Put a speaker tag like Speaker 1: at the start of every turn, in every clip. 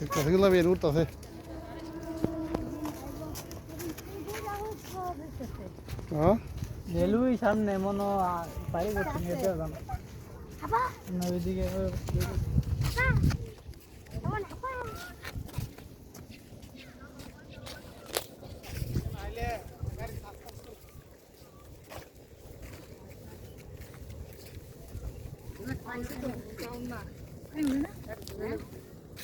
Speaker 1: সেগুলো বের উঠতেছে। হ্যাঁ
Speaker 2: রেলওয়ে সামনে মনে পারি করতে নিয়ে যাবো না ওইদিকে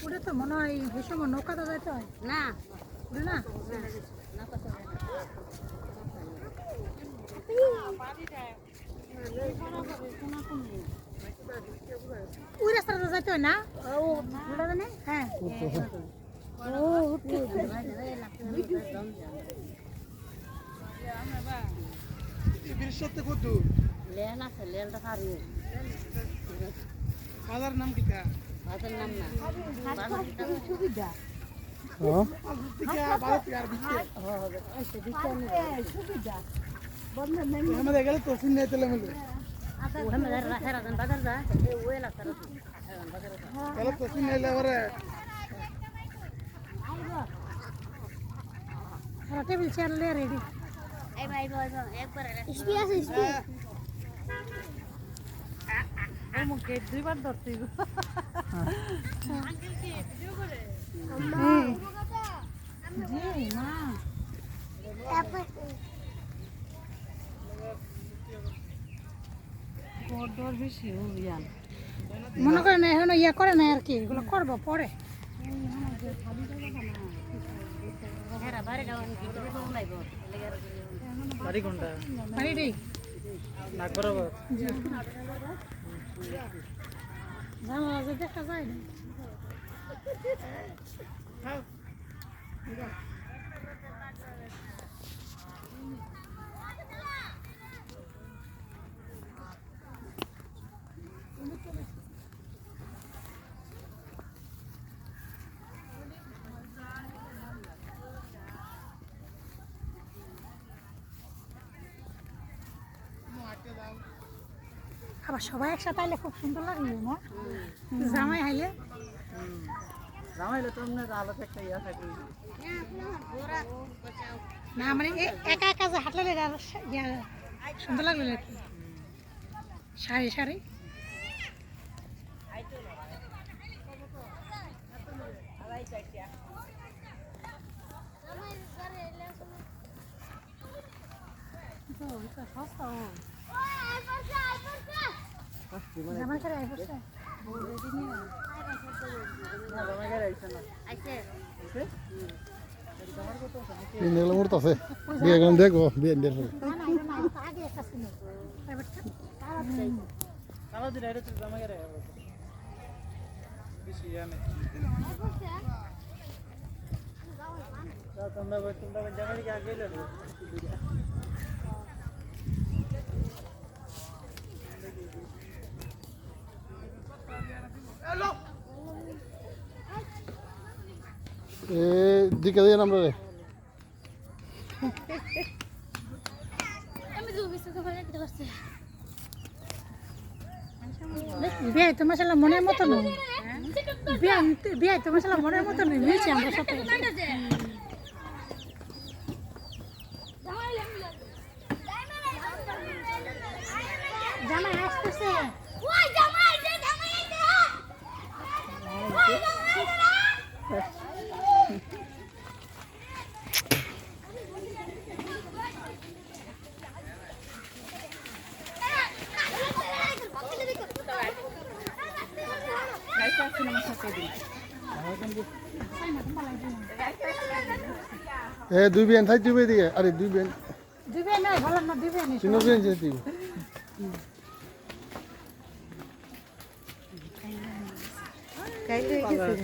Speaker 3: ওটা তো মনে হয় ওই সময় নৌকাতে যাইতে হয় না ওটা না ওই রাস্তাটা যাইতে হয় না হ্যাঁ
Speaker 2: বাজার নাম কি
Speaker 3: সুবিধা সুবিধা
Speaker 2: আমাদের গেলে তো শুনে তেলে মিলে গেলে তো শুনে এলে এবারে
Speaker 3: টেবিল চেয়ার লে রেডি দুইবার ধরতে মনে করেন এখন ইয়া করে না আর কি এগুলো করবো পরে
Speaker 2: বাড়ি কোনটা
Speaker 3: বাড়ি
Speaker 2: নাক বরাবর
Speaker 3: জানালা যে দেখা যায় না আবার সবাই একসাথে আইলে খুব সুন্দর লাগবে না জামাই আইলে
Speaker 2: জামাইলে তো এমনি আলাদা একটা ইয়া থাকে
Speaker 3: না মানে একা একা যে হাঁটলে সুন্দর লাগবে আর কি সারি সারি জামাই করে আই পড়ছে
Speaker 1: এগুলো উঠতেছে বিয়ে গেলাম দেখবো বিয়ে দেখবো
Speaker 3: আগে একটা ছিল
Speaker 2: কালো দিন এটা জামা গেলে বেশি ইয়া নেই তোমরা জামা দিকে আগে গেলে
Speaker 1: দিকে দিয়ে আমরা রে
Speaker 3: বিয়ে তো মাসাল্লাহ মনের মতো নয় বিয়ে তো মাসাল্লাহ মনের মতো নয় মিলছে আমরা সাথে জামাই আসতেছে
Speaker 1: দুই বিয়ান থাই দিবে দিকে আরে দুই বিয়ান
Speaker 3: দিবে না ভালো না দিবে না
Speaker 1: চিনো বিয়ান যে দিব
Speaker 3: কাইলে গেছে